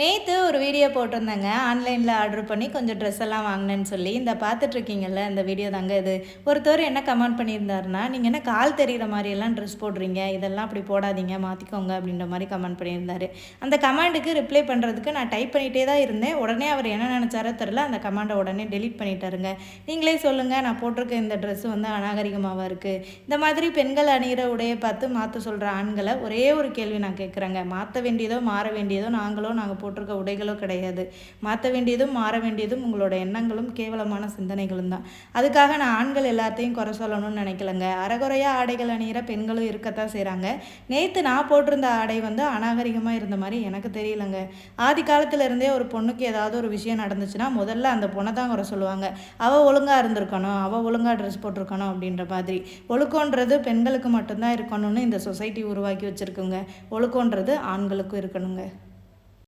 நேற்று ஒரு வீடியோ போட்டிருந்தேங்க. ஆன்லைனில் ஆர்டர் பண்ணி கொஞ்சம் ட்ரெஸ் எல்லாம் வாங்கினேன்னு சொல்லி. இந்த பார்த்துட்ருக்கீங்கல்ல இந்த வீடியோ தாங்க இது. ஒருத்தர் என்ன கமெண்ட் பண்ணியிருந்தாருன்னா, நீங்கள் என்ன கால் தெரிகிற மாதிரியெல்லாம் ட்ரெஸ் போடுறீங்க, இதெல்லாம் அப்படி போடாதீங்க மாற்றிக்கோங்க அப்படின்ற மாதிரி கமெண்ட் பண்ணியிருந்தாரு. அந்த கமெண்ட்டுக்கு ரிப்ளை பண்ணுறதுக்கு நான் டைப் பண்ணிகிட்டே தான் இருந்தேன். உடனே அவர் என்ன நினச்சாரோ தெரில, அந்த கமெண்ட்டை உடனே டெலீட் பண்ணிட்டாருங்க. நீங்களே சொல்லுங்கள், நான் போட்டிருக்க இந்த ட்ரெஸ்ஸு வந்து அநாகரிகமாகவா இருக்குது? இந்த மாதிரி பெண்கள் அணிகிற உடையை பார்த்து மாற்ற சொல்கிற ஆண்களை ஒரே ஒரு கேள்வி நான் கேட்குறேங்க. மாற்ற வேண்டியதோ மாற வேண்டியதோ நாங்கள் போட்டிருக்க உடைகளோ கிடையாது. மாற்ற வேண்டியதும் மாற வேண்டியதும் உங்களோட எண்ணங்களும் கேவலமான சிந்தனைகளும் தான். அதுக்காக நான் ஆண்கள் எல்லாத்தையும் குறை சொல்லணும்னு நினைக்கலங்க. அறகுறையாக ஆடைகள் அணிகிற பெண்களும் இருக்கத்தான் செய்கிறாங்க. நேற்று நான் போட்டிருந்த ஆடை வந்து அநாகரிகமாக இருந்த மாதிரி எனக்கு தெரியலங்க. ஆதி காலத்திலேருந்தே ஒரு பொண்ணுக்கு ஏதாவது ஒரு விஷயம் நடந்துச்சுன்னா முதல்ல அந்த பொண்ணை தான் குறை சொல்லுவாங்க. அவள் ஒழுங்காக இருந்திருக்கணும், அவள் ஒழுங்காக ட்ரெஸ் போட்டிருக்கணும் அப்படின்ற மாதிரி. ஒழுக்கன்றது பெண்களுக்கு மட்டும்தான் இருக்கணும்னு இந்த சொசைட்டி உருவாக்கி வச்சுருக்குங்க. ஒழுக்கன்றது ஆண்களுக்கும் இருக்கணுங்க.